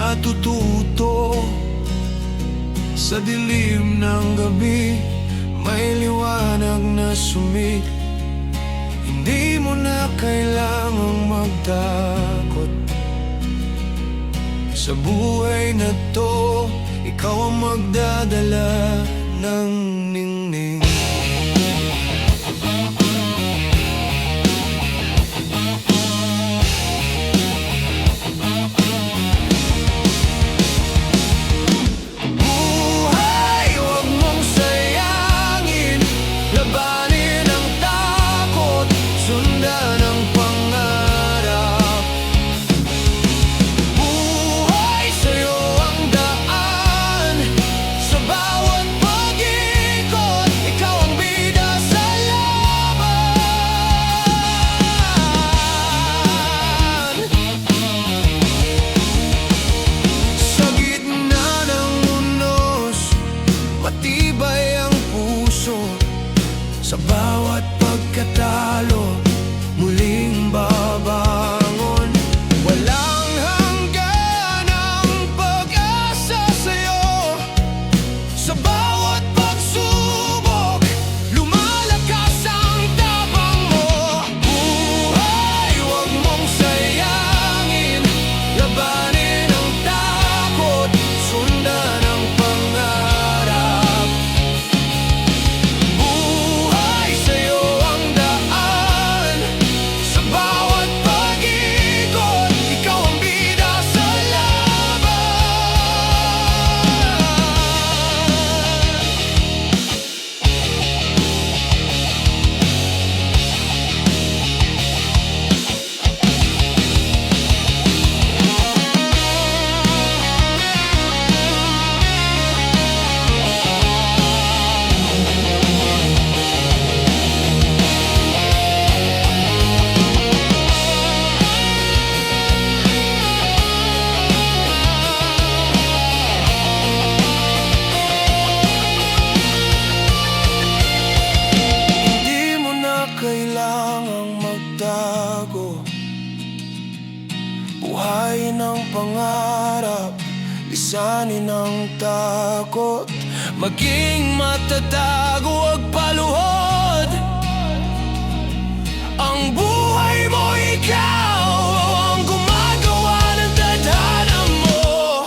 natututo. Sa dilim ng gabi, may liwanag na sumik. Hindi mo na kailangang magtakot. Sa buhay na to, ikaw ang magdadala ng ningning. Sa bawat pagkatalo, muling babangon. Walang hanggan ang pag-asa sa'yo. Sa bawat pagsubok, lumalakas ang tapang mo. Buhay, huwag mong sayangin. Labanin ang takot, sundan ang pangarap. Kailangang magtago, buhayin ang pangarap, lisanin ang takot. Maging matatag, huwag paluhod. Ang buhay mo, ikaw ang gumagawa ng tadhana mo.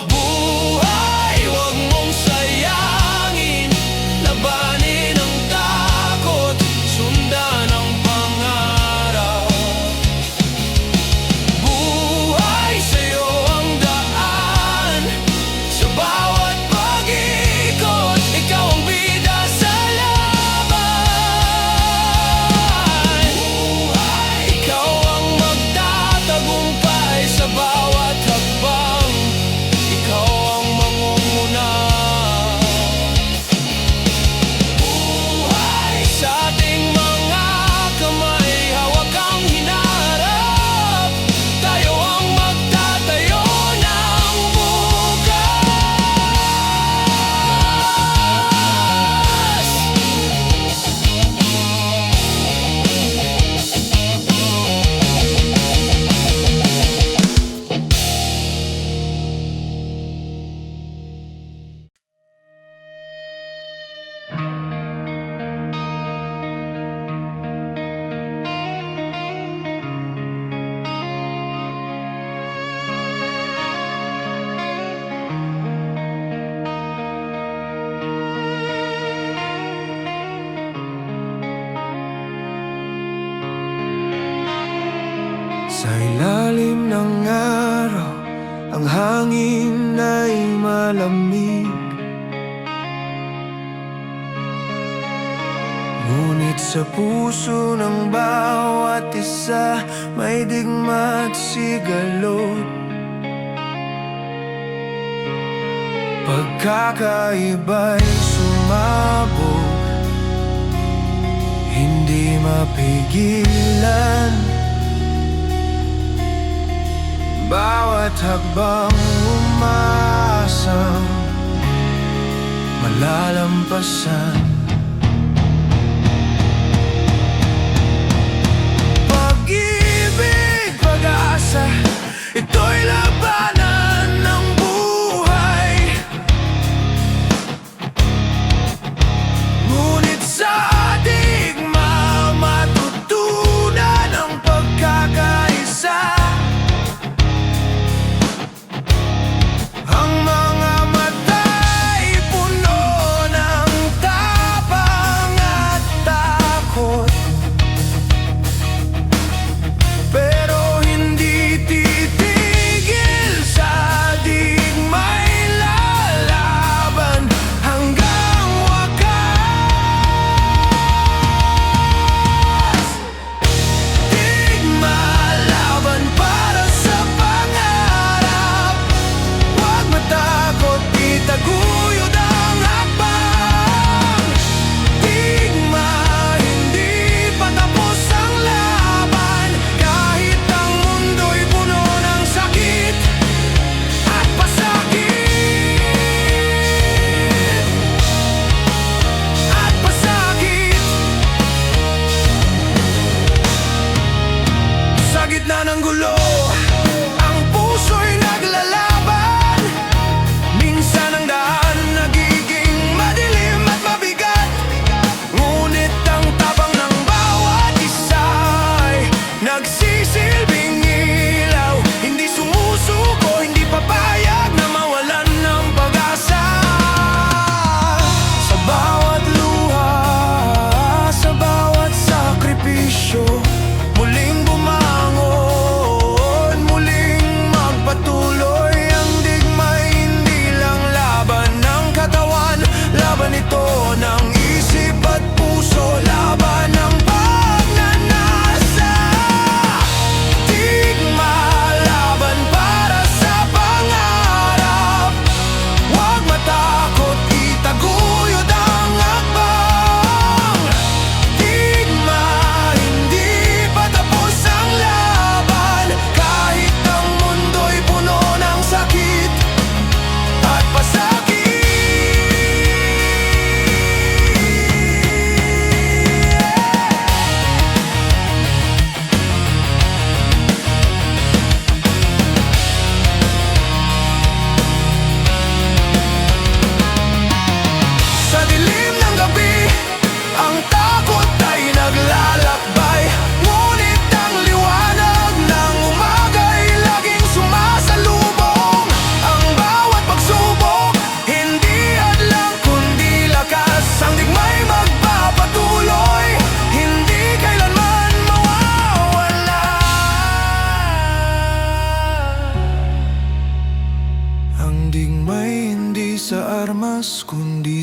Buhay, huwag mong sayangin. Labanin ang takot, sundan ang pangarap. Buhay, sa'yo ang daan. Sa bawat pag-ikot, ikaw ang bida sa laban. Buhay, ikaw ang magtatagumpay sa bawat hakbang. Ikaw ang mangunguna. Buhay, sa ating mga kamay, hawak ang hinarap. Tayo ang magtatayo ng bukas. Sa ilalim ng araw, ang hangin ay malamig. Ngunit sa puso ng bawat isa, may digma't sigalot. Pagkakaiba'y sumabog, hindi mapigilan. Bawat hakbang umaasang malalampasan. Pag-ibig, pag-asa, ito'y labanan ng buhay.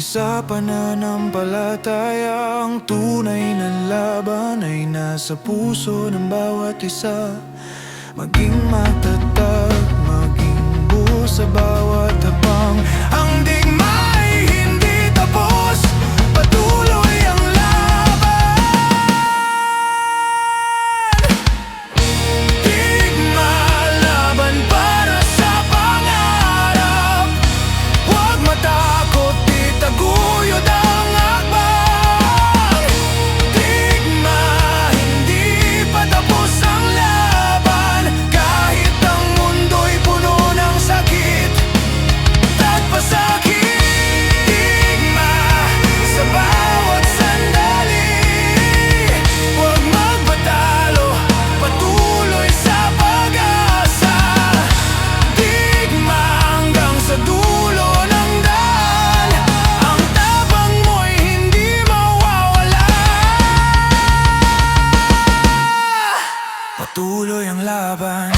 sa pananampalataya, ang tunay na laban ay nasa puso ng bawat isa. Maging matatag, maging buo sa bawat tapang. Ang digma ay hindi tapos, patuloy ang laban. Digma, laban para sa pangarap. Huwag matakot, itaguyod ang akbang. Digma, hindi pa tapos ang laban. Kahit ang mundo'y puno ng sakit at pasakit. Digma, sa bawat sandali. Huwag magpatalo, patuloy sa pag-asa. Digma hanggang sa dulo ng daan. Ang tapang mo'y hindi mawawala. Patuloy ang laban.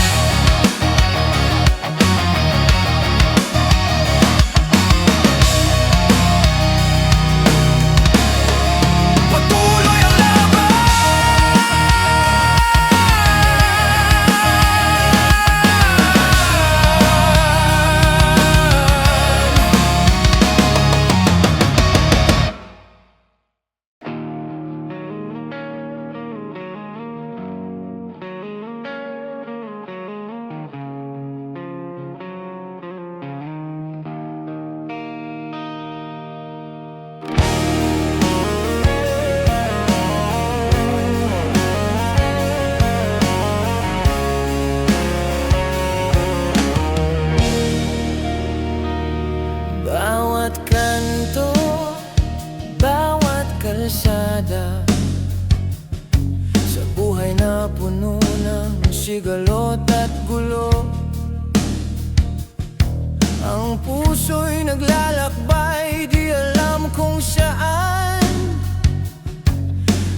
Patuloy ang laban. Bawat kanto, bawat kalsada, sa buhay na puno ng sigalot at gulo, ang puso'y naglalakbay, di alam kung saan.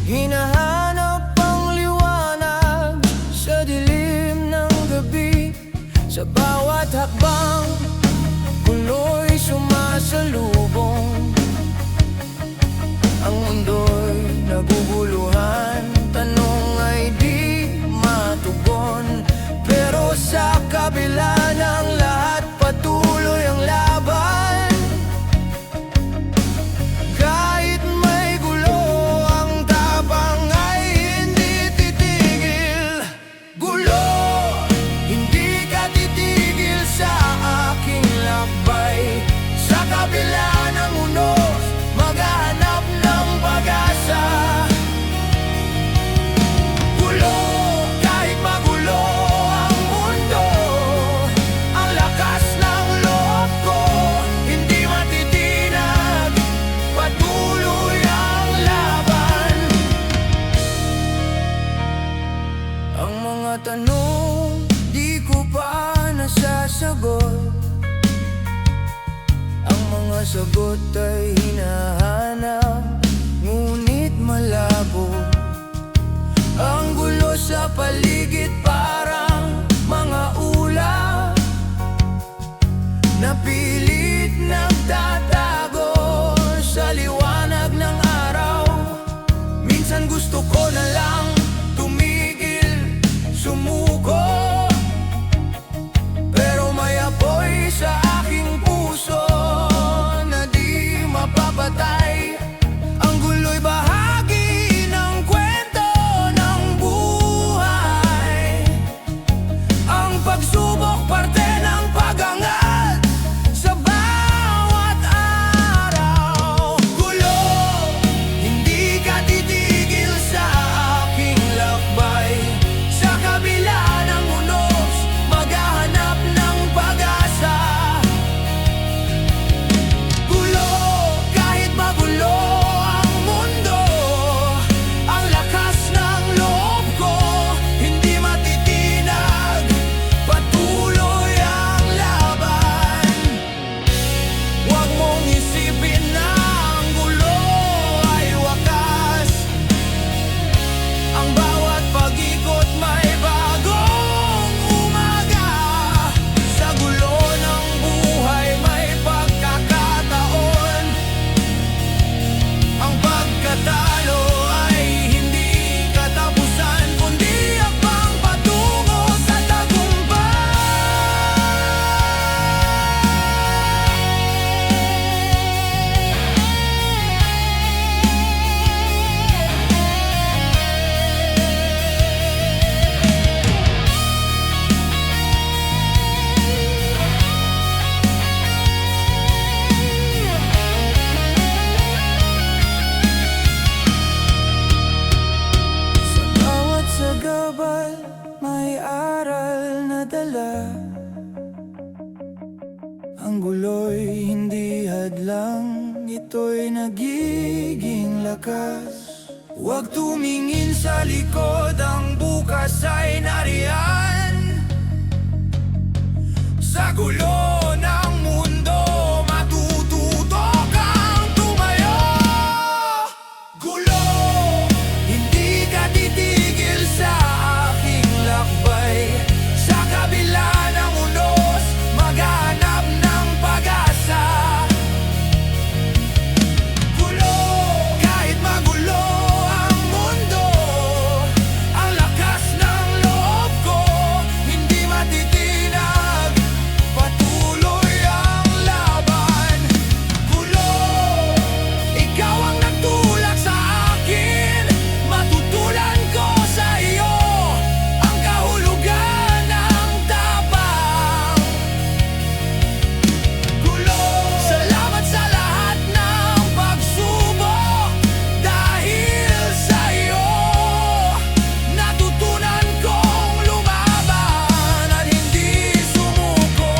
Hinahanap ang liwanag sa dilim ng gabi. Sa bawat hakbang, gulo'y sumasalubong. Ang mundo'y naguguluhan, tanong ay di matugon. Pero sa kabila ng lahat, patuloy ang laban. Kahit may gulo, ang tapang ay hindi titigil. Gulo, hindi ka titigil sa aking lakbay. Sa kabila ng unos, maghahanap ng pag-asa. Gulo, kahit magulo ang mundo, ang lakas ng loob ko hindi matitinag. Patuloy ang laban. Ang mga tanong di ko pa nasasagot, ang mga sagot ay hinahanap, ngunit malabo. Ang gulo sa paligid parang mga ulap na pilit nagtatago sa liwanag ng araw. Minsan gusto ko na lang tumigil, sumuko, pero may apoy sa aking puso na di mapapatay. nagiging lakas. Huwag tumingin sa likod, ang bukas ay nariyan. Sa gulo ng mundo, matututo kang tumayo. Gulo, hindi ka titigil sa aking lakbay. Sa kabila ng unos, maghanap ng pag-asa. Gulo, kahit magulo ang mundo, ang lakas ng loob ko hindi matitinag. Patuloy ang laban. Gulo, ikaw ang nagtulak sa akin. Matutulan ko sa iyo ang kahulugan ng tapang. Gulo, salamat sa lahat ng pagsubok. Dahil sa iyo, natutunan kong lumaban at hindi sumuko.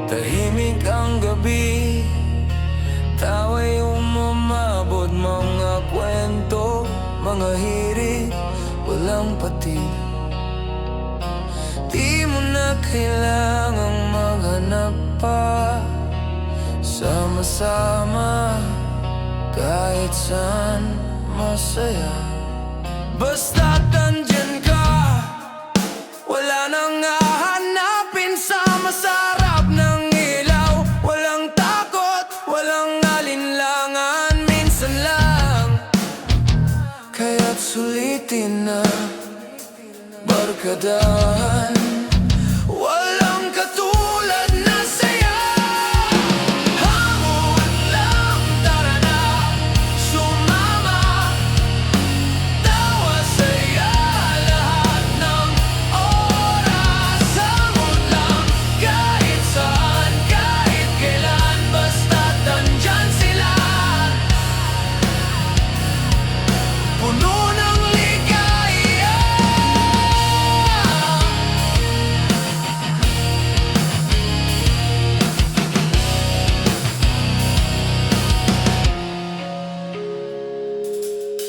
Tahimik ang gabi, tawa'y umamabot. Mga kwento, mga hirit, walang patid. Di mo na kailangang maghanap pa. Sama-sama, kahit saan masaya. Basta't nandyan ka, wala nang hahanapin sa masarap ng ilaw. Walang takot, walang alinlangan, minsan lang. Kaya't sulitin na barkadahan. Walang katulad na saya. Hamon lang, tara na, sumama. Tawa, saya, lahat ng oras. Hamon lang, kahit saan, kahit kailan, basta't nandyan sila. Puno ng ligaya.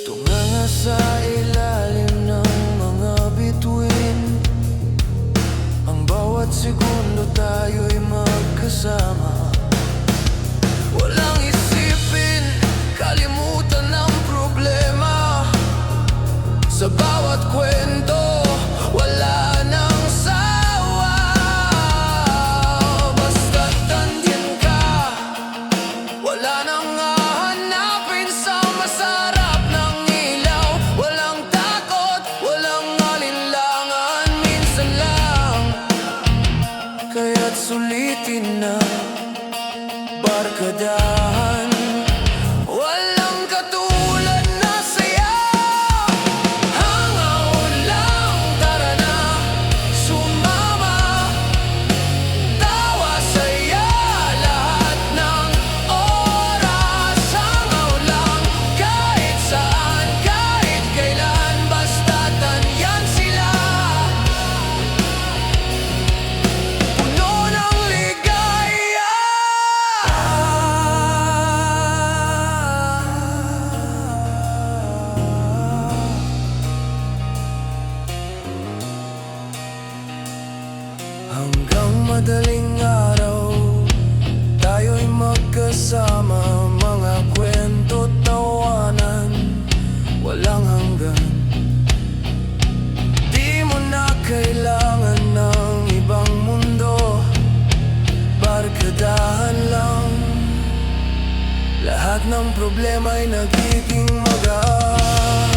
Tunganga sa ilalim ng mga bituin, ang bawat segundo tayo'y magkasama. Walang isipin, kalimutan ang problema. Sa bawat kwento, wala nang sawa. Basta't nandyan ka, wala nang hahanapin sa masarap ng ilaw. Walang takot, walang alinlangan, minsan lang. Kaya't sulitin na barkadahan. Walang katulad na saya. Hangaon lang, tara na, sumama. Tawa, saya, lahat ng oras. Hangaon lang, kahit saan, kahit kailan, basta't nandyan sila. Puno ng ligaya. Hanggang madaling araw, tayo'y magkasama. Mga kwento, tawanan, walang hanggan. Di mo na kailangan ng ibang mundo, barkadahan lang. Lahat ng problema'y nagiging magaan.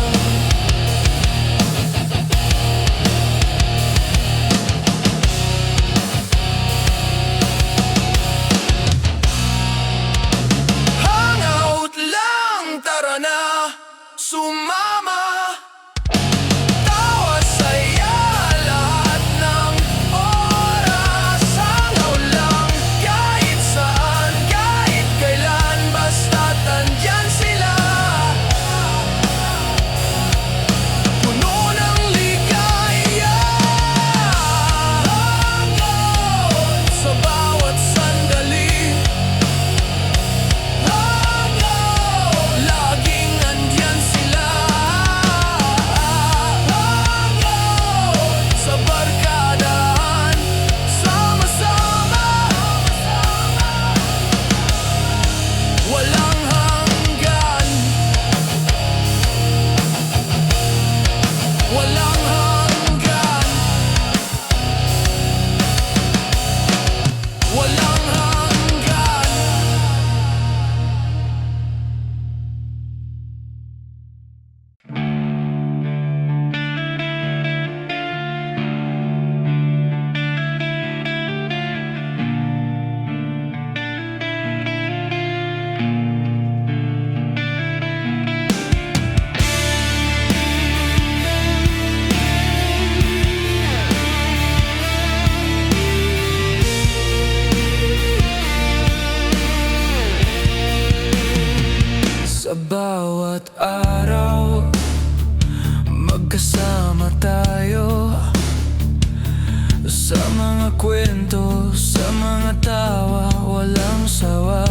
mga kwento, sa mga tawa, walang sawa.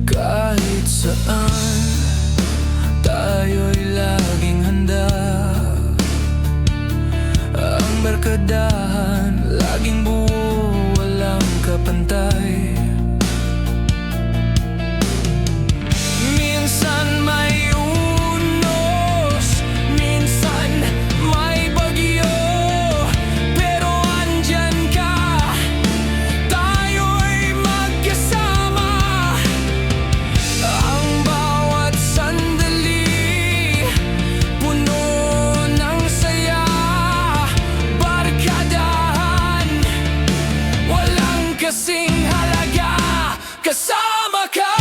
Kahit saan, tayo'y laging handa. Ang barkadahan, laging buo, walang kapantay. Minsan may unos, minsan may bagyo, pero andyan ka, tayo'y magkasama. Ang bawat sandali, puno ng saya. Barkadahan, walang kasing halaga. Kasama ka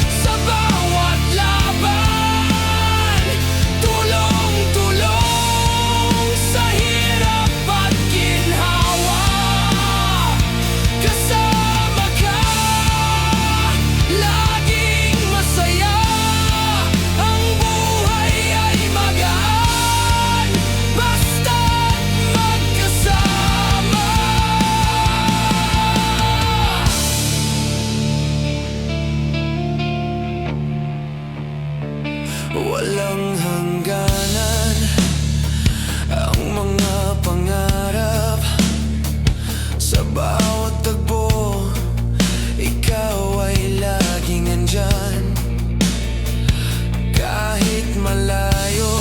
sa bawat laban, tulong-tulong sa hirap at ginhawa. Kasama ka, laging masaya. Ang buhay ay magaan, basta't magkasama. Walang hangganan ang mga pangarap. Sa bawat tagpo, ikaw ay laging nandyan. Kahit malayo,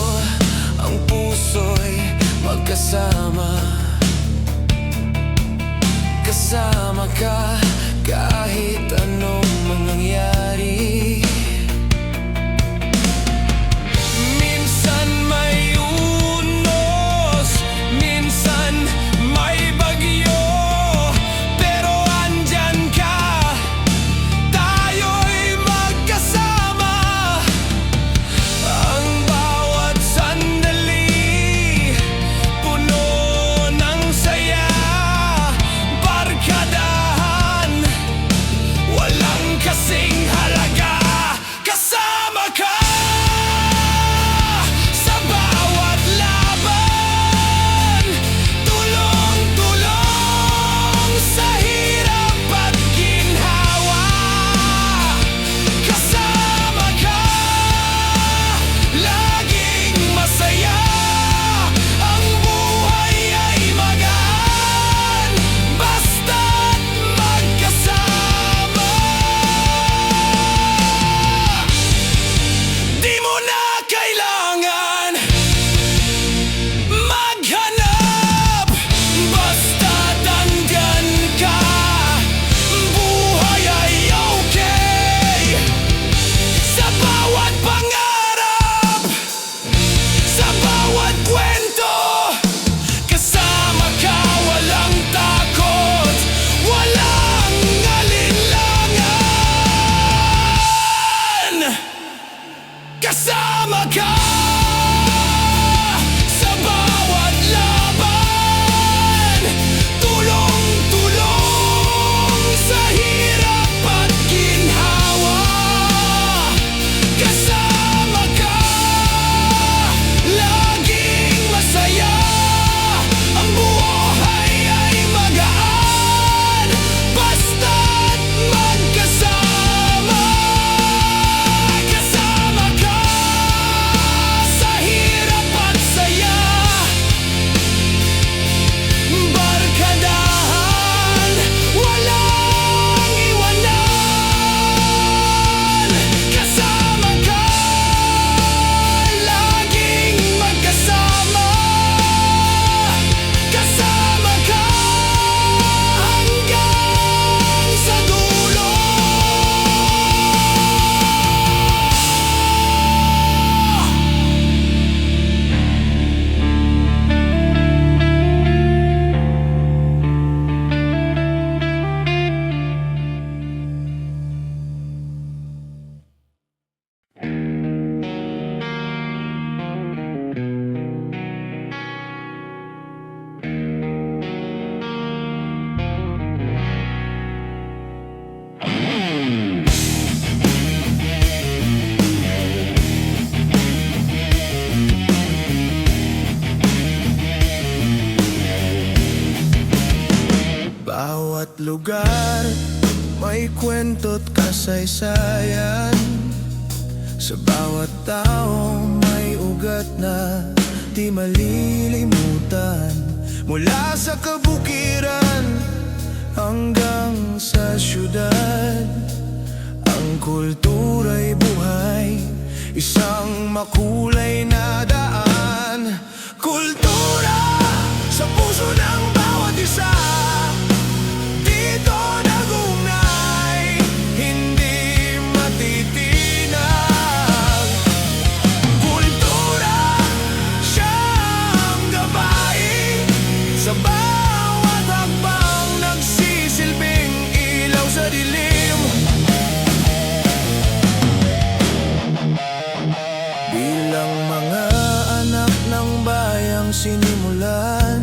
ang puso'y magkasama. Kasama ka kahit anong mangyayari. Minsan may unos, minsan may bagyo, pero andyan ka, tayo'y magkasama. Ang bawat sandali, puno bawat lugar may kwento't kasaysayan. Sa bawat tao may ugat na di malilimutan. Mula sa kabukiran hanggang sa syudad, ang kultura'y buhay, isang makulay na daan. Kultura sa puso ng bawat isa, dito nagungnay, hindi matitinag. Kultura siyang gabay, sa bawat hakbang nagsisilbing ilaw sa dilim. Bilang mga anak ng bayang sinimulan,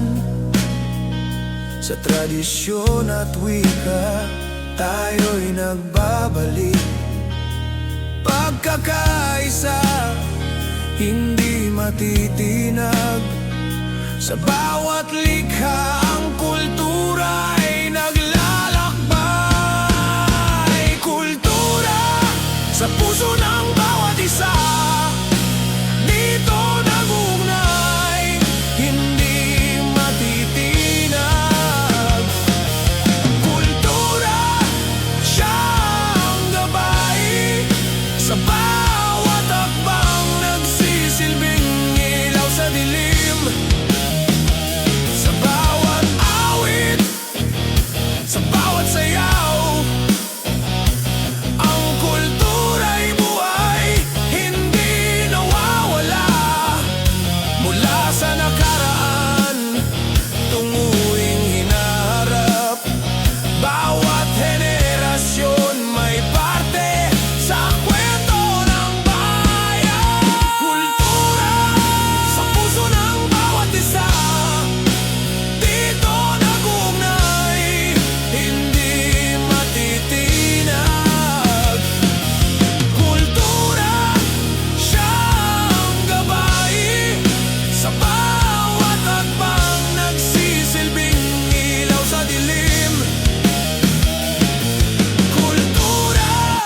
sa tradisyon at wika tayo'y nagbabalik. Pagkakaisa, hindi matitinag. Sa bawat likha ang kultura ay naglalakbay. Kultura sa puso ng bawat isa, dito nagungnay, hindi matitinag. Kultura siyang gabay, sa bawat hakbang nagsisilbing ilaw sa dilim. Sa bawat awit, sa bawat sayaw, ang kultura'y buhay, hindi nawawala. Mula sa nakaraan, tunguing hinaharap, bawat henerasyon may parte sa kwento ng bayan. Kultura sa puso ng bawat isa, dito nagungnay, hindi matitinag. Kultura siyang gabay, sa bawat hakbang nagsisilbing ilaw sa dilim. Kultura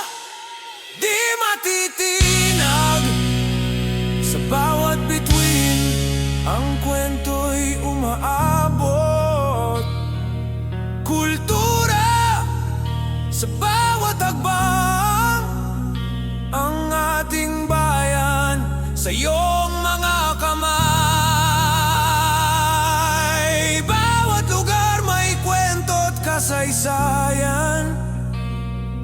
di matitinag, sa bawat bituin ang kwento'y umaabot. Kultura sa bawat hakbang, ang ating bayan sa iyong mga kamay. Bawat lugar may kwento't kasaysayan,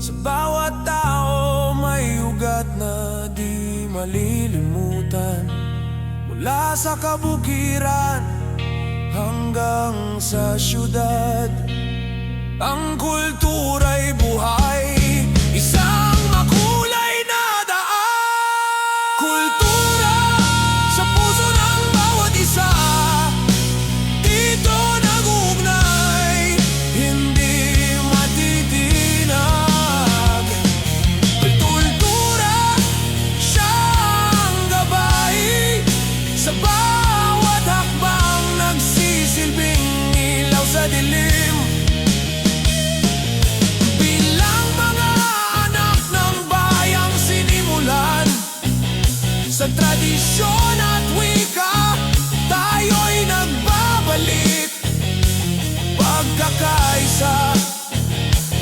sa bawat tao may ugat na di malilimutan. Mula sa kabukiran hanggang sa syudad, ang kultura'y buhay, isang makulay na daan. Kultura sa puso ng bawat isa, dito nagungnay, hindi matitinag. Kultura siyang gabay, sa bawat hakbang nagsisilbing ilaw sa dilim. Bilang mga anak ng bayang sinimulan, sa tradisyon at wika tayo'y nagbabalik. Pagkakaisa,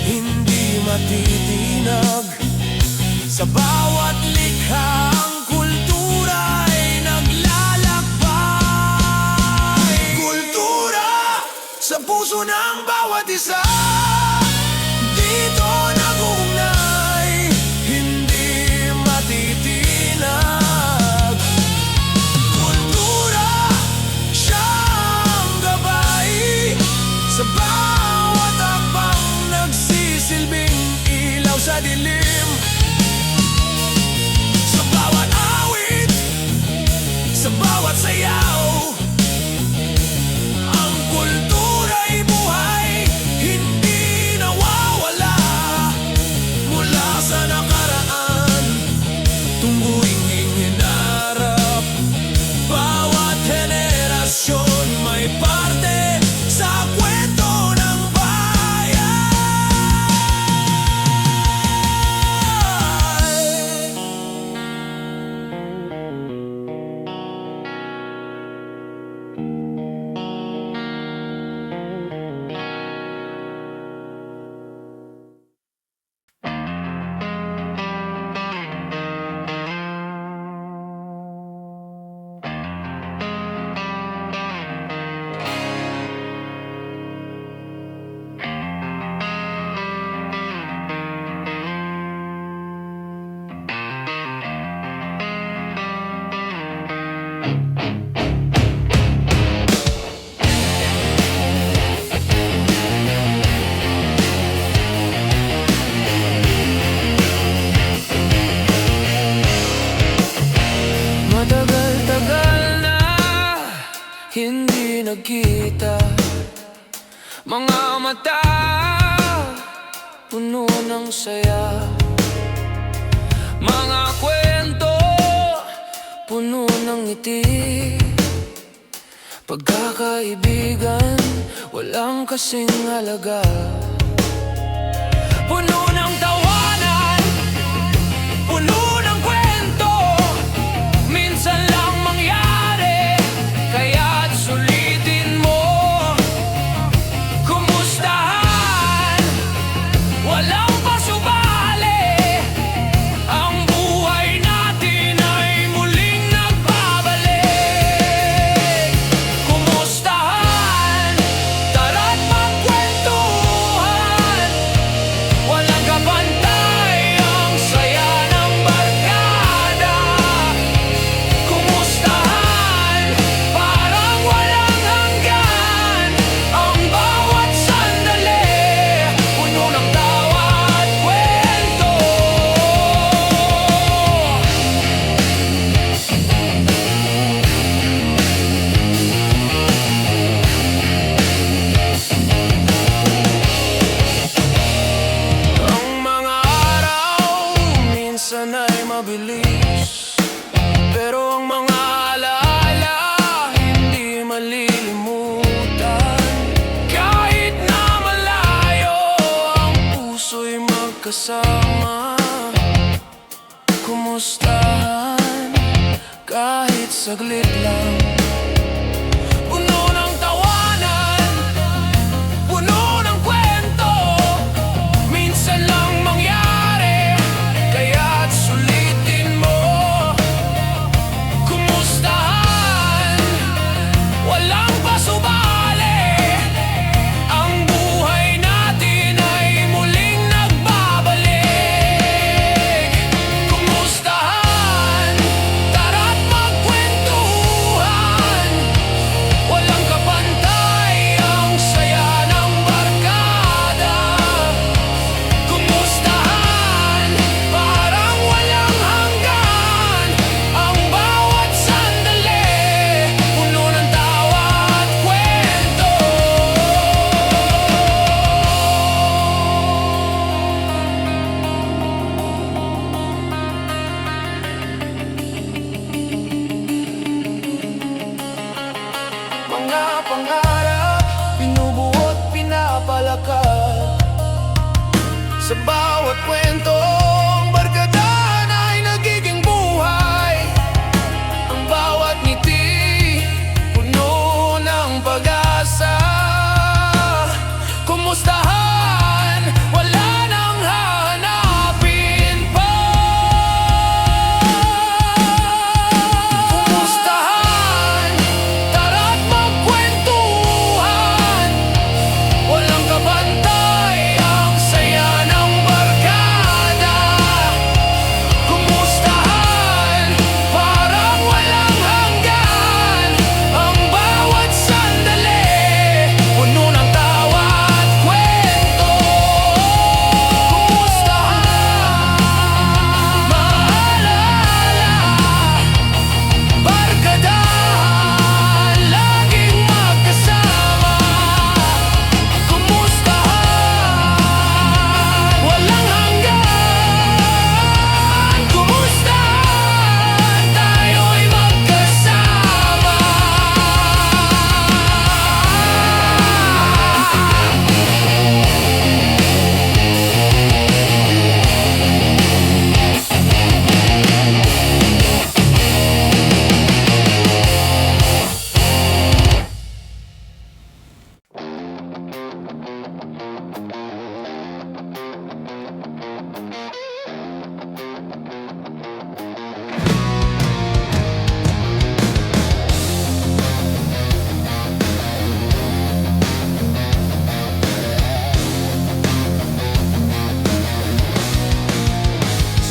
hindi matitinag. Sa bawat likha ang kultura ay naglalakbay. Kultura sa puso ng bawat isa, dito nagungnay, hindi matitinag. Kultura siyang gabay, sa bawat hakbang nagsisilbing ilaw sa dilim. Sa bawat awit, sa bawat sayaw, ang kultura'y buhay, hindi makita. Mga mata puno ng saya, mga kwento puno ng ngiti. Pagkakaibigan walang kasing halaga. Puno ng tawanan, puno ng kwento, minsan lang mangyari, kaya't sulitin mo. Kumustahan, walang pasubali, ang buhay natin ay muling nagbabalik. Kumustahan, tara't magkwentuhan, walang kapantay ang saya ng barkada. Kumustahan, parang walang hanggan, ang bawat sandali, puno ng tawa at kwento. Ang mga araw minsan ay mabilis, pero ang mga alaala hindi malilimutan. Kahit na malayo, ang puso'y magkasama. Kumustahan, kahit saglit lang. Puno ng tawanan, puno ng kwento, minsan lang mangyari, kaya't sulitin mo. Kumustahan, walang pasubali, ang buhay natin ay muling nagbabalik. Kumustahan, tara't magkwentuhan, walang kapantay ang saya ng barkada. Kumustahan, parang walang hanggan, ang bawat sandali, puno ng tawa at kwento. Mga pangarap, binubuo't pinapalakad, sa bawat kwento, ang barkadahan ay nagiging buhay. Ang bawat ngiti, puno ng pag-asa. Kumustahan, wala nang hahanapin pa. Kumustahan, tara't magkwentuhan, walang kabantay ang saya ng barkada. Kumustahan, parang walang hanggan, ang bawat sandali, puno ng tawa at kwento. Kumustahan, maalala, barkadahan, laging magkasama. Kumustahan, walang hanggan, kumustahan, tayo'y magkasama.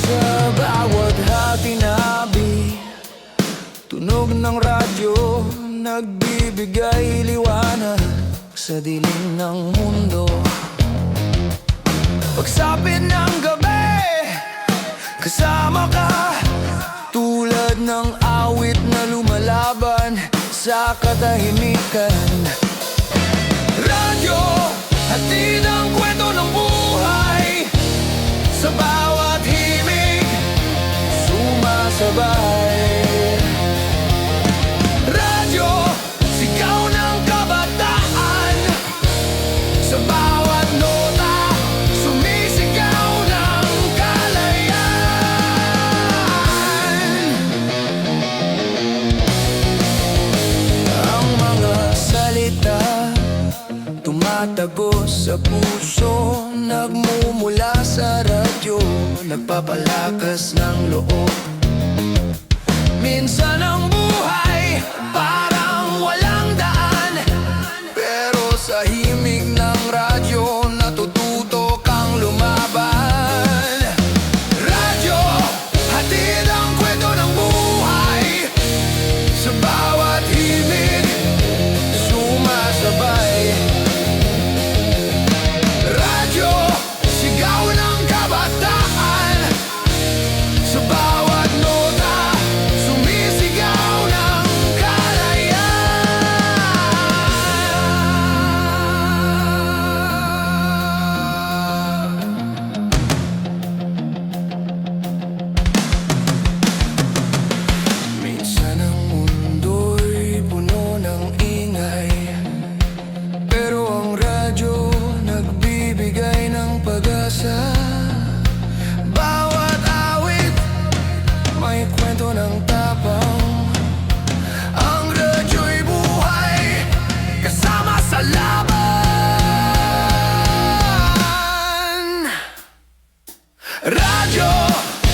Sa bawat hatinabi, tunog ng radyo, nagbibigay liwanag sa dilim ng mundo. Pagsapit ng gabi, kasama ka, tulad ng awit na lumalaban sa katahimikan. Radyo, hatid ang kwento ng buhay. Sa bawat himig, sumasabay. Radyo, sigaw ng kabataan. Sa bawat nota, sumisigaw ng kalayaan. Ang mga salita tumatagos sa puso, nagmumula sa radyo, nagpapalakas ng loob. Minsan ang buhay parang walang daan, pero sa himig ng radyo natututo kang lumaban. Radyo, hatid ang kwento ng buhay. Sa bawat himig, sumasabay. Radyo, sigaw ng kabataan. Sa bawat nota, sumisigaw ng kalayaan. Minsan ang mundo'y puno ng ingay, pero ang radyo nagbibigay ng pag-asa. Bawat awit may kwento ng tapang. Ang radyo'y buhay, kasama sa laban. Radyo,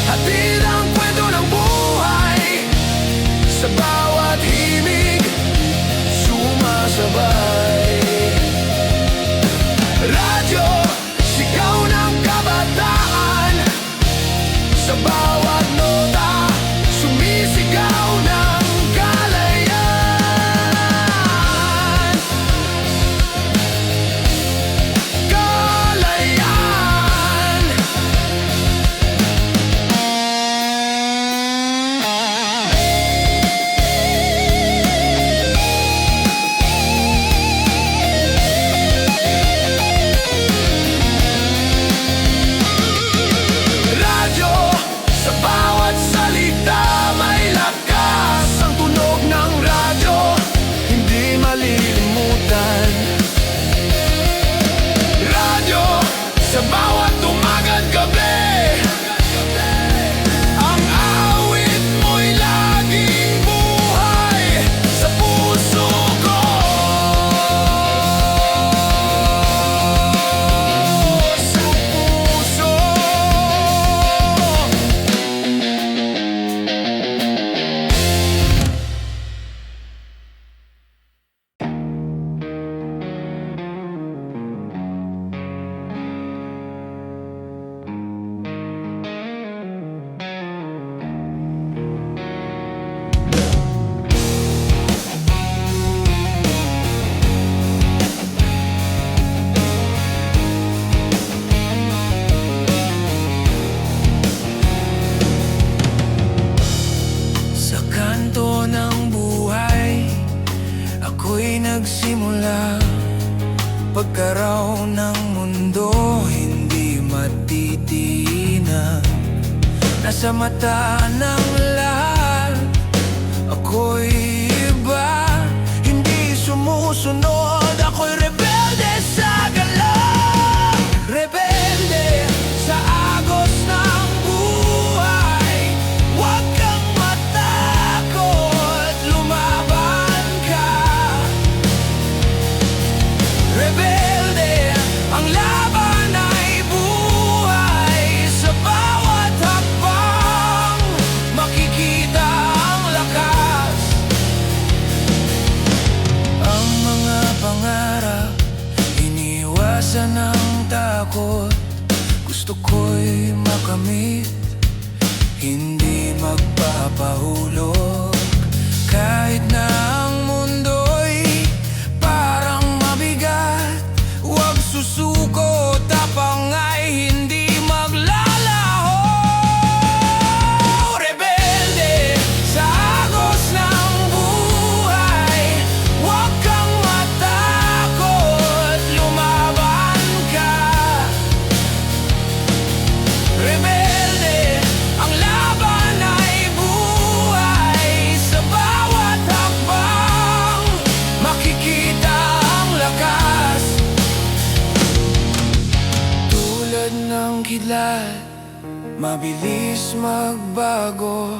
hatid ang kwento ng buhay. Sa bawat himig, sumasabay. Radyo, sigaw ng kabataan. Sa bawat nota, sumisigaw ng kalayaan. Kalayaan. Radyo, sa bawat salita may lakas. Ang tunog ng radyo, hindi malilimutan. Radyo, sa bawat umagat gabi, ang awit mo'y laging buhay sa puso ko. Sa puso. Sa kanto ng buhay, ako'y nagsimula. Pagkaraw ng mundo, hindi matitinan. Nasa mata ng lahat, ako'y iba. Hindi sumusunod, ako'y rebelde sa galaw. Rebelde sa agos ng buhay. Huwag kang matakot, lumaban ka. Rebelde, ang laban ay buhay. Sa bawat hakbang, makikita ang lakas. Ang mga pangarap, iniwasan ang takot. Gusto ko'y makamit, hindi magpapahulog. Kahit na ang mundo'y parang mabigat, huwag susuko, tapang ay hindi maglalaho. Rebelde sa agos ng buhay. ang kidlat, mabilis magbago.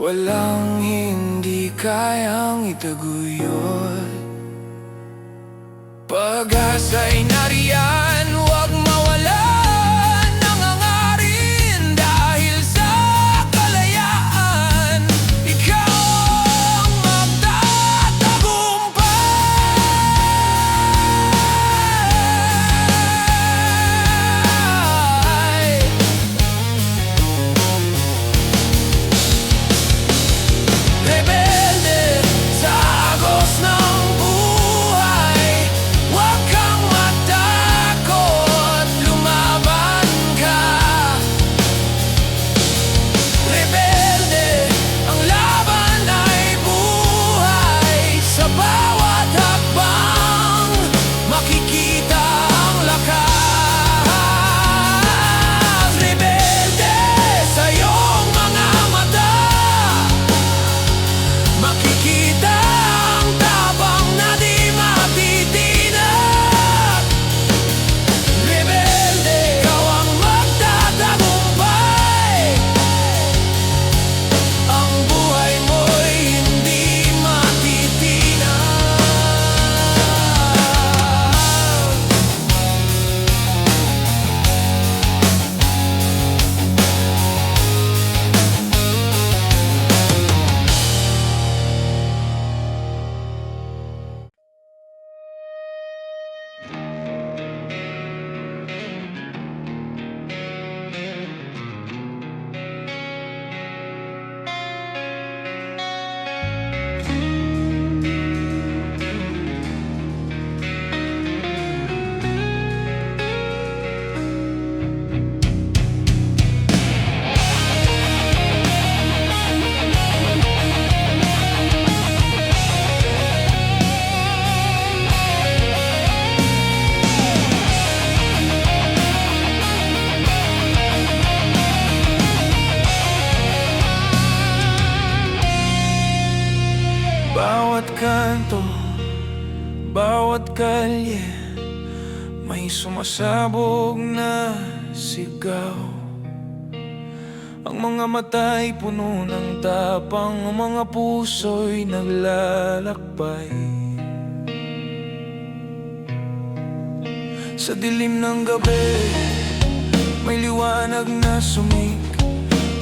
Walang hindi kayang itaguyod. Pag-asa'y nariyan, huwag mawalan ng hangarin. Dahil sa kalayaan, ikaw ang magtatagumpay. Rebelde sa agos ng buhay, huwag kang matakot, lumaban ka. Rebelde, ang laban ay buhay. Sa bawat hakbang, makikita ang lakas. Rebelde sa iyong mga mata, makikita ang tapang na di matitinag. Rebelde, ikaw ang magtatagumpay. Ang buhay mo'y hindi matitinag. Bawat kanto, bawat kalye, may sumasabog na sigaw. Ang mga mata'y puno ng tapang, ang mga puso'y naglalakbay. Sa dilim ng gabi, may liwanag na sumik.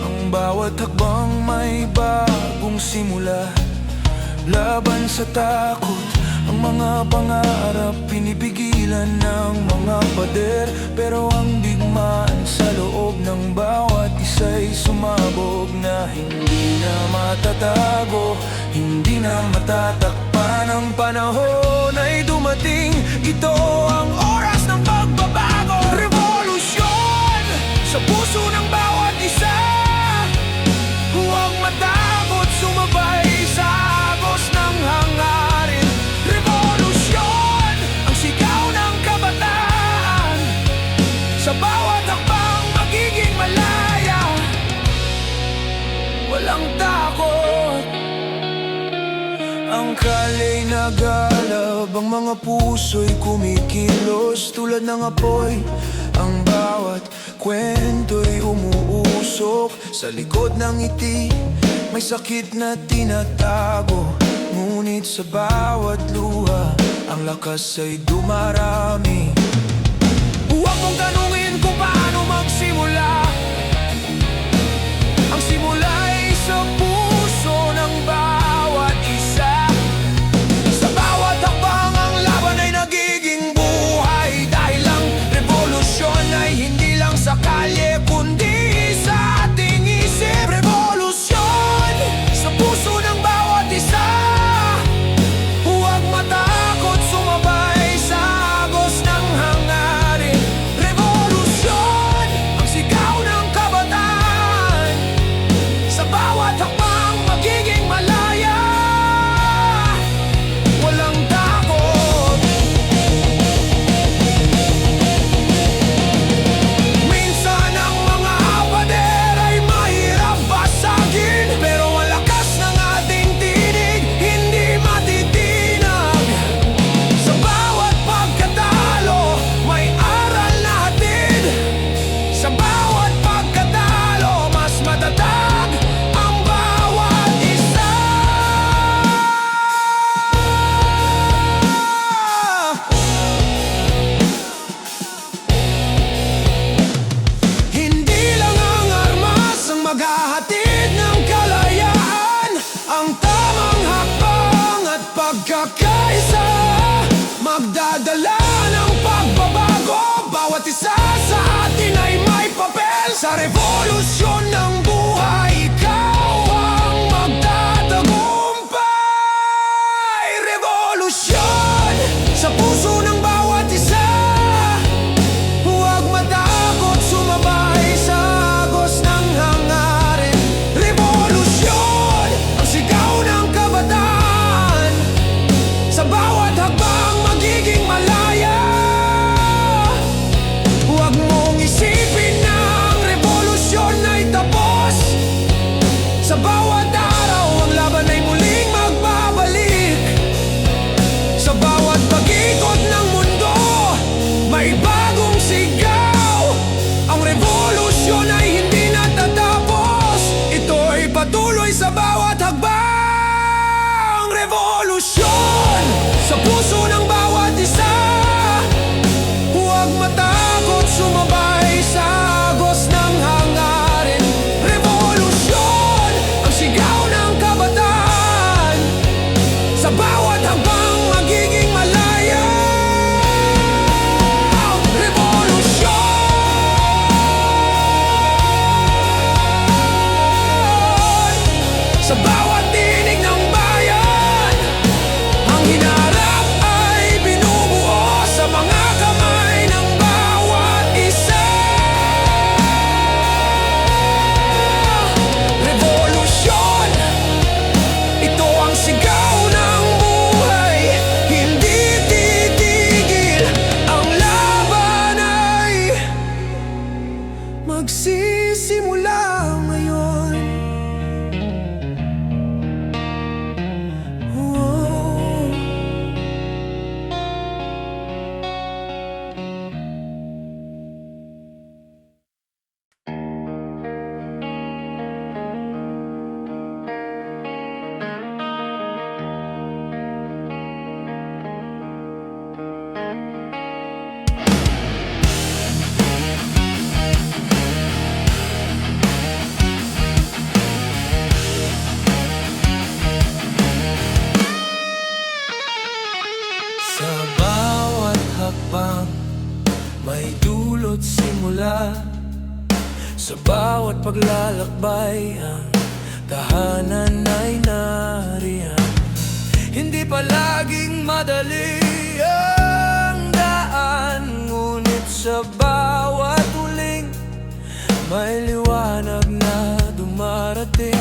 Ang bawat hakbang may bagong simula. Laban sa takot, ang mga pangarap pinipigilan ng mga pader. Pero ang digmaan sa loob ng bawat isa'y sumabog na hindi na matatago, hindi na matatakpan. Ang panahon ay dumating, ito ang oras ng pagbabago. Revolusyon sa puso ng bawat isa. Huwag matakot sumabay sa agos ng hangarin. Revolusyon, ang sigaw ng kabataan. Sa bawat hakbang magiging malaya, walang takot. Ang kalye nagalab, ang mga puso'y kumikilos tulad ng apoy. Ang bawat kwento'y umuusok. Sa likod ng ngiti, may sakit na tinatago. Ngunit sa bawat luha, ang lakas ay dumarami. Huwag mong tanungin kung paano magsimula. Ang simula'y sa puso ng bawat isa. Sa bawat hakbang, ang laban ay nagiging buhay. Dahil ang revolusyon ay hindi lang sa kalye, kundi sa ating isip. Revolusyon sa puso ng bawat isa. Huwag matakot sumabay sa agos ng hangarin. Revolusyon, ang sigaw magdadala ng pagbabago. Bawat isa sa atin ay may papel sa revolusyon ng buhay. Ikaw ang magtatagumpay. Revolusyon sa puso ng bawat isa. Huwag matakot sumabay sa agos ng hangarin. Revolusyon ang sigaw ng kabataan. Sa bawat hakbang magiging malaya. Huwag mong isipin na ang revolusyon ay tapos. Sa bawat araw ang laban ay muling magbabalik. Sa bawat pag-ikot ng mundo may bagong sigaw. Ang revolusyon ay hindi natatapos. Ito'y patuloy sa bawat hakbang. Revolusyon sa puso ng bawat isa. Huwag matakot sumabay sa agos ng hangarin. Revolusyon ang sigaw ng kabataan. Sa bawat hakbang magiging malaya. Revolusyon sa bawat tinig ng bayan. Ang hinarap ay binubuo sa mga kamay ng bawat isa. Revolusyon, ito ang sigaw ng buhay. Hindi titigil, ang laban ay magsisimula ngayon. Oh. Sa bawat hakbang may dulot simula. Sa bawat paglalakbay ang tahanan ay nariyan. Hindi palaging madali ang daan, ngunit sa bawat uling may liwanag na dumarating.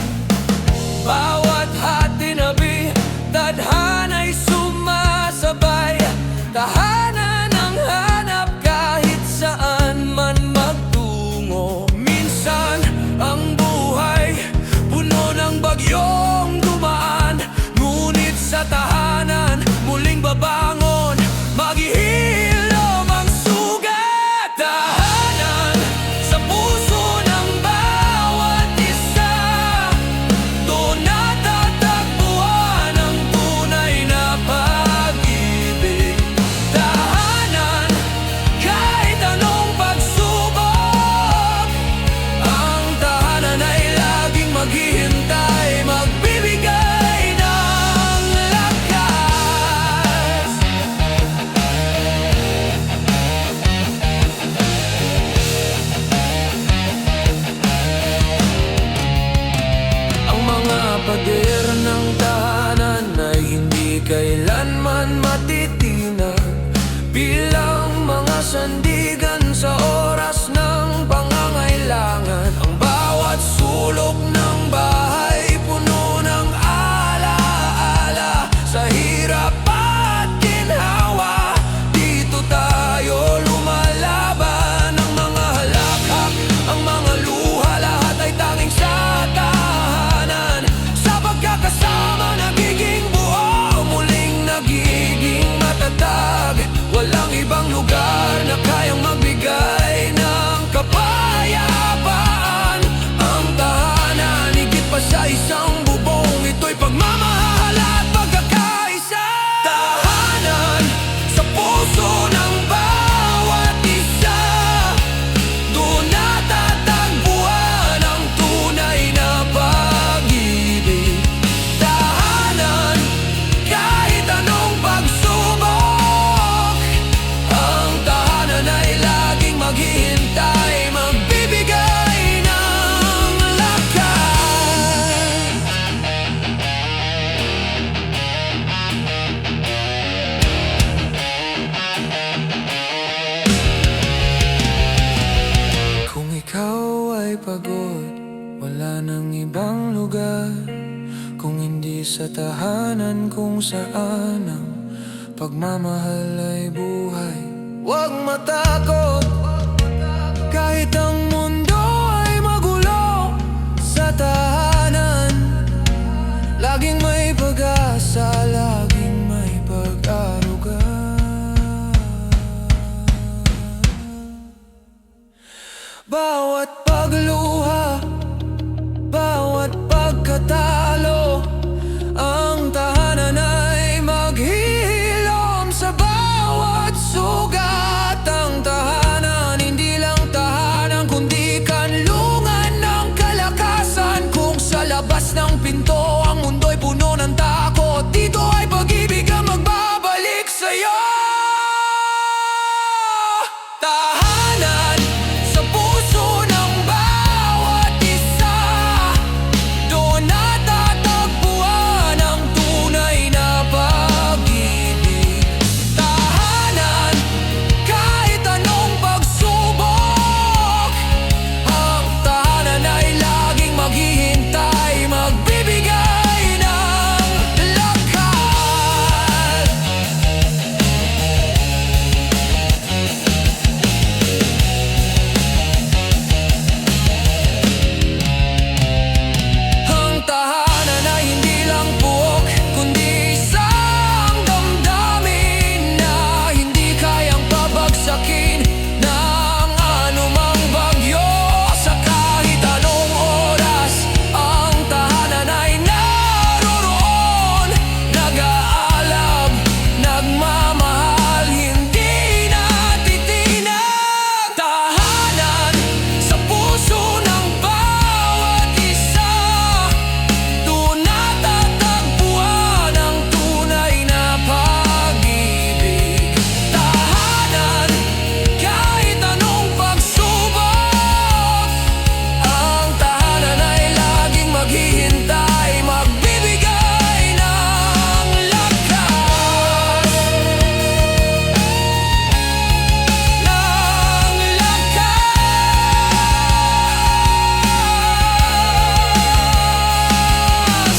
Bawat hatinabi, tadhana'y sumasabay. Tahanan ang hanap kahit saan man magtungo. Minsan ang buhay puno ng bagyong dumaan, ngunit sa tahanan muling babangon, maghihilom ang sugat. Tahanan sa puso ng bawat isa. Doon natatagpuan ang tunay na pag-ibig. Tahanan kahit anong pagsubok. Ang tahanan ay laging maghihintay, magbibigay ng lakas. Ang mga pader ng tahanan ay hindi kailanman matitinag bilang mga sandigan sa oras ng pangangailangan. Ang bawat sulok ng bahay puno ng alaala. Sa hirap at ginhawa, dito tayo lumalaban. Ang mga halakhak, ang mga luha, lahat ay tanging sa tahanan. Sa pagkakasama nagiging buo, muling nagiging matatag. Walang ibang lugar na kayang magbigay tahanan kung saan ang pagmamahal ay buhay. Huwag matakot kahit ang mundo ay magulo. Sa tahanan laging may pag-asa, laging may pag-aruga. Bawat pagluha, bawat pagkatalo, ang tahanan ay maghihilom sa bawat sugat. Ang tahanan, hindi lang tahanan, kundi kanlungan ng kalakasan. Kung sa labas ng pinto ang mundo'y puno ng takot, dito ay pag-ibig ang magbabalik sa'yo. Tahanan sa puso ng bawat isa, doon natatagpuan ang tunay na pag-ibig. Tahanan kahit anong pagsubok, ang tahanan ay laging maghihintay, magbibigay ng lakas. Ang tahanan ay hindi lang puok, kundi isang damdamin na hindi kayang pabagsakin ng anumang bagyo. Sa kahit anong oras, ang tahanan ay naroroon, nag-aalab, nagmamahal, hindi natitinag. Tahanan sa puso ng bawat isa, doon natatagpuan ang tunay na pag-ibig. Tahanan kahit anong pagsubok, ang tahanan ay laging maghihintay, magbibigay ng lakas.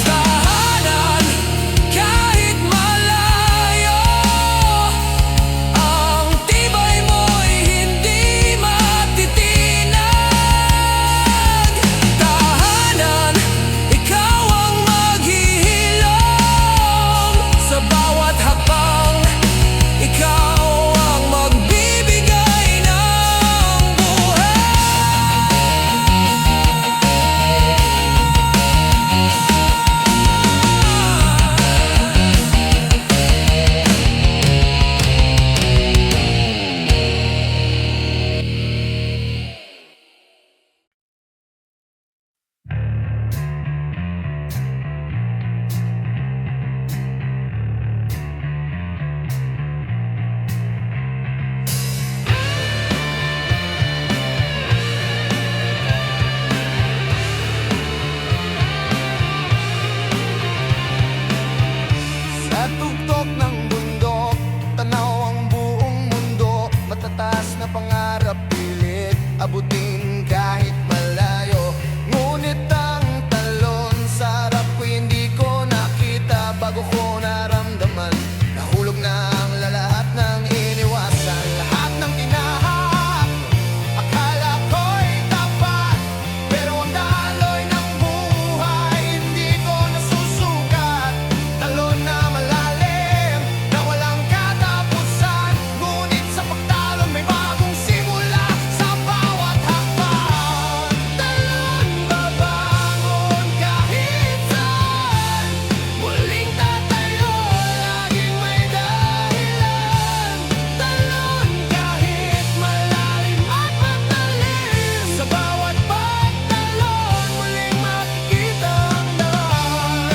Tahanan kahit malayo, ang tibay mo'y hindi matitinag. Tahanan, ikaw ang maghihilom sa bawat hakbang, ikaw ang magbibigay ng buhay. Sa tuktok ng bundok, tanaw ang buong mundo. Matataas na pangarap, pilit abutin kahit malayo. Ngunit ang talon sa harap ko hindi ko nakita, bago ko naramdaman, nahulog na ang lahat ng iniwasan. Lahat ng tinahak, akala ko'y tapat, pero ang daloy ng buhay hindi ko nasusukat. Talon na malalim, na walang katapusan, ngunit sa pagtalon may bagong simula sa bawat hakbang. Talon babangon kahit saan, muling tatayo, laging may dahilan. Talon kahit malalim at matalim, sa bawat pagtalon muling makikita ang daan.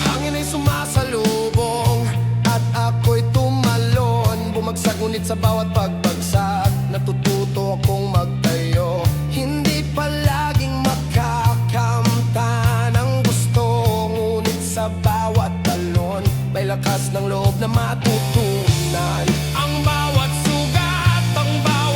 Hangin ay sumasalubong at ako'y tumalon. Bumagsak ngunit sa bawat pagbagsak, natututo akong magtayo. Hindi palaging makakamtan ang gusto, ngunit sa bawat talon may lakas ng loob na matutunan. Ang bawat sugat, ang bawat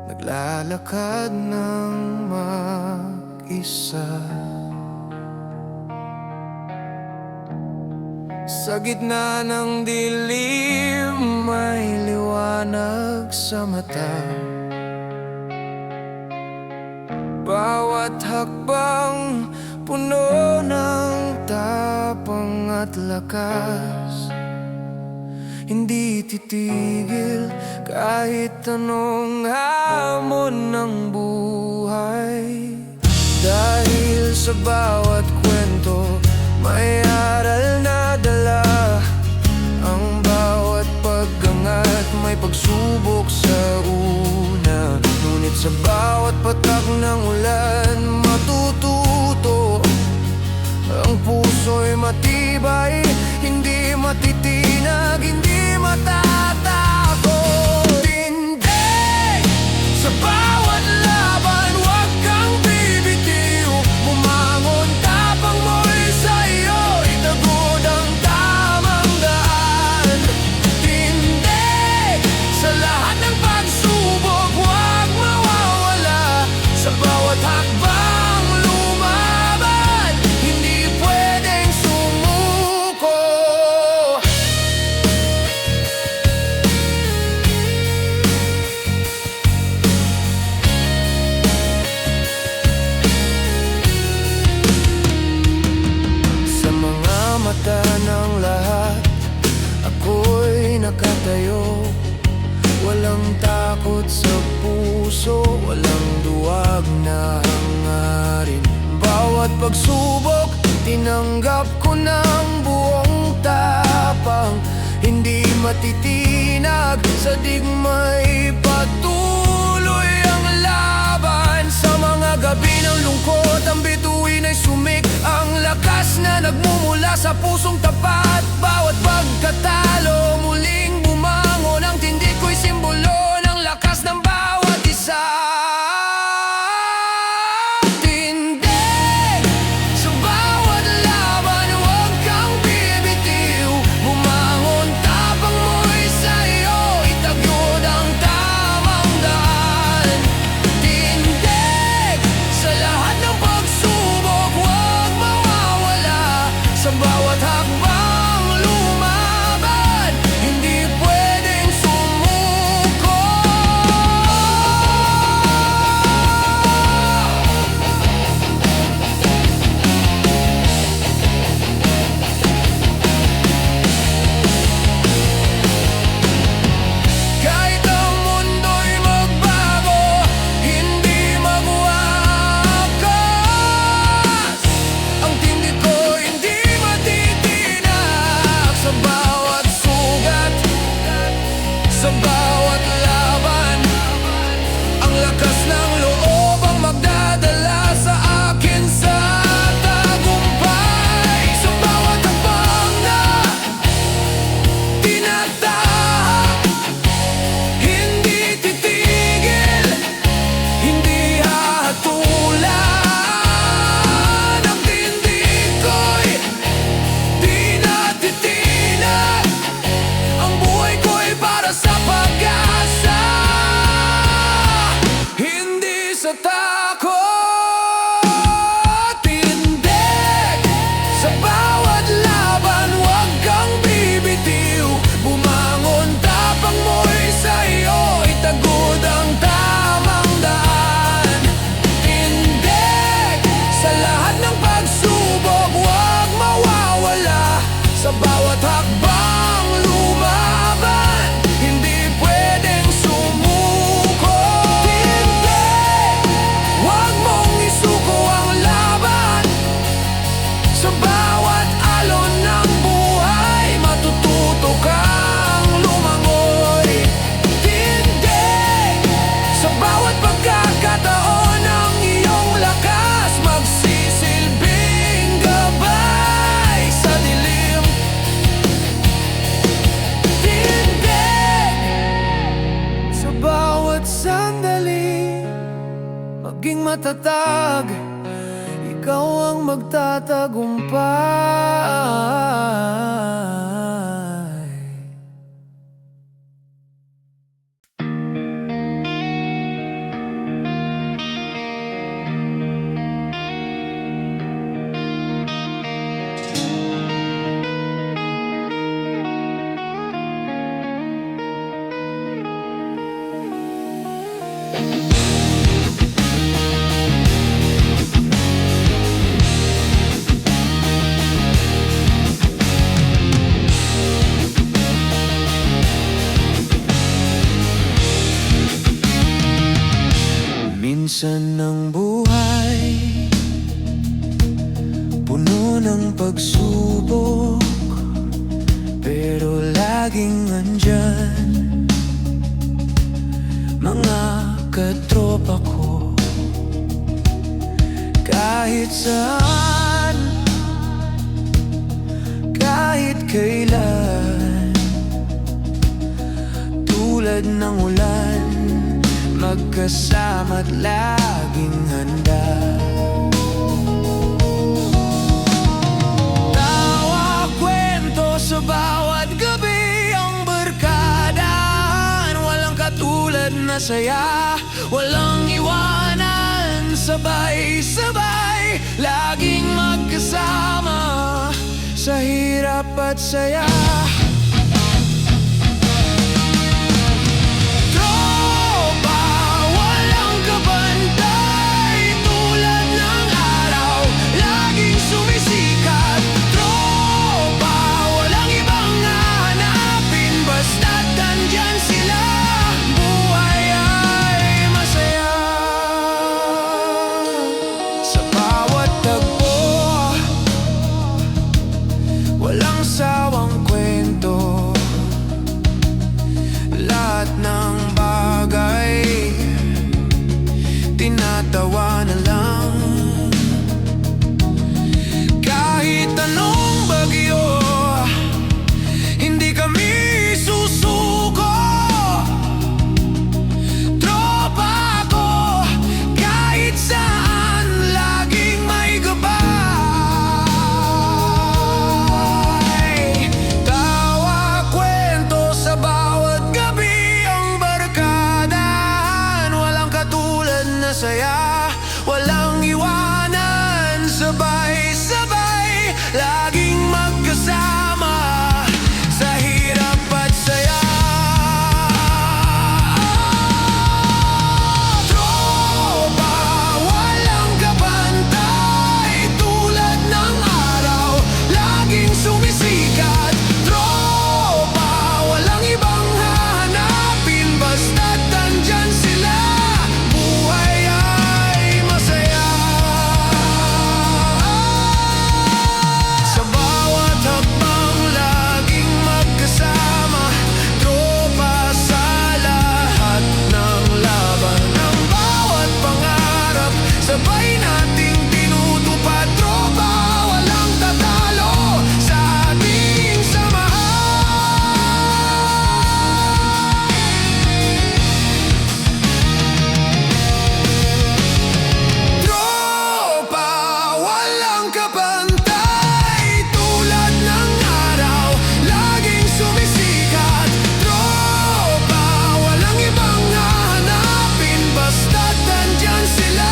naglalakad ng mag-isa. Sa gitna ng dilim, may liwanag sa mata. Bawat hakbang puno ng tapang at lakas. Hindi titigil kahit anong hamon ng buhay. Dahil sa bawat kwento may aral na dala. Ang bawat pag-angat may pagsubok sa una. Ngunit sa bawat patak ng ulan matututo. Ang puso'y matibay, hindi matitinag, hindi matatakot. Tindig sa bawat laban, huwag kang bibitiw. Bumangon, tapang mo'y sa'yo, itagod ang tamang daan. Tindig sa lahat ng pagsubok, huwag mawawala. Sa bawat hakbang lumaban, hindi pwedeng sumuko. Sa mga mata ng lahat, ako'y nakatayo. Walang takot sa puso, walang duwag na hangarin. Bawat pagsubok, tinanggap ko ng buong tapang. Hindi matitinag, sa digma'y patuloy ang laban. Sa mga gabi ng lungkot, ang bituin ay sumik. Ang lakas na nagmumula sa pusong tapat. Bawat pagkatalo, muling bumangon. Ang tindig ko'y simbolo ng lakas ng bawat isa. Tindig sa bawat laban, huwag kang bibitiw. Bumangon, tapang mo'y sa'yo, itagod ang tamang daan. Tindig sa lahat ng pagsubok, huwag mawawala. Sa bawat hakbang lumaban, hindi pwedeng sumuko. Kahit ang mundo'y magbago, hindi magwakas. Ang tindig ko hindi matitinag. Sa bawat sugat, sa bawat laban, ang lakas ng loob ang magdadala sa akin sa tagumpay. Sa bawat hakbang na tinatahak, hindi titigil, hindi hahatulan. Ang tindig ko'y di natitinag. Ang buhay ko'y para sa pag-asa, hindi sa takot. Tindig sa bawat laban, huwag kang bibitiw. Bumangon, tapang mo'y sa'yo, itagod ang tamang daan. Tindig sa lahat ng pagsubok, huwag mawawala. Sa bawat hakbang lumaban, hindi pwedeng sumuko. Tindig, huwag mong isuko ang laban. Sa bawat alon ng buhay, matututo kang lumangoy. Tindig sa bawat pagkakataon, ang iyong lakas magsisilbing gabay sa dilim. Tindig sa bawat sandali, maging matatag. Ikaw ang magtatagumpay. Minsan ng buhay puno ng pagsubok, pero laging andyan mga katropa ko. Kahit saan, kahit kailan, tulad ng ulan, magkasama't laging handa. Tawa, kwento sa bawat gabi, ang barkadahan, walang katulad na saya, walang iwanan, sabay-sabay, laging magkasama sa hirap at saya. Walang sawang kwento, lahat ng bagay tinatawa na lang. Kahit anong bagyo, hindi kami susuko. Tropa ko, kahit saan, laging may gabay. Saya, walang iwanan, sabay-sabay, laging magkasama sa hirap at saya. Tropa, walang kapantay, tulad ng araw, laging sumisikat. Tropa, walang ibang hahanapin, basta't nandyan sila. Sabay nating tinutupad, tropa, walang tatalo sa ating samahan. Tropa, walang kapantay, tulad ng araw, laging sumisikat. Tropa, walang ibang hahanapin, basta't nandyan sila.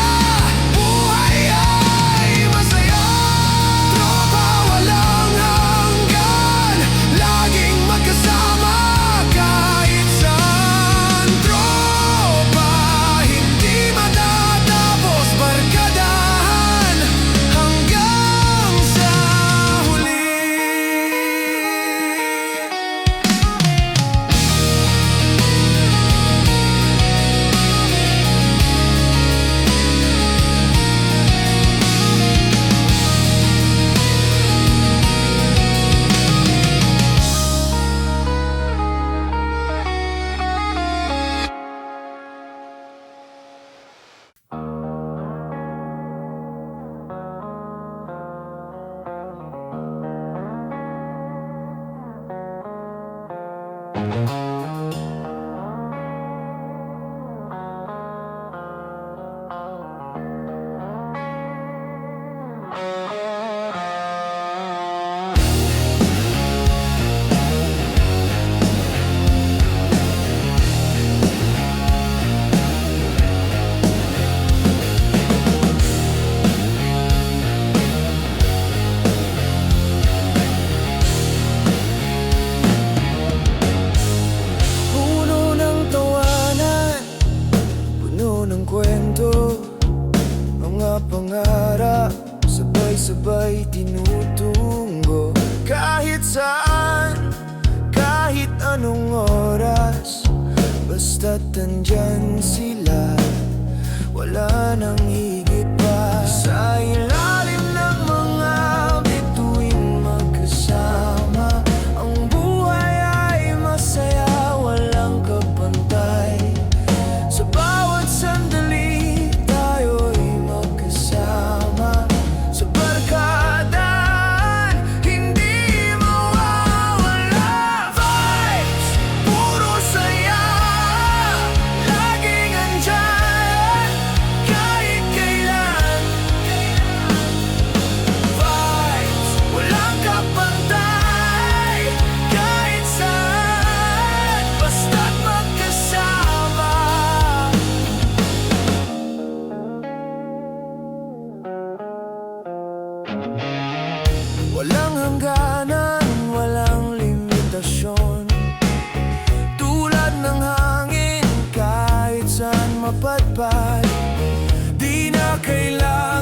Pangarap, sabay-sabay tinutungo. Kahit saan, kahit anong oras, basta't nandyan sila. wala nang higit pa. Sa ilalim ng mga bituin magkasama, ang buhay ay masaya, walang kapantay. Sa bawat sandali tayo'y magkasama, sa barkadahan hindi mawawala. Vibes, puro saya, laging andyan kahit kailan. Vibes, walang kapantay kahit saan, basta't magkasama. Walang hangganan, walang limitasyon, tulad ng hangin kahit saan mapadpad. Di na kailangan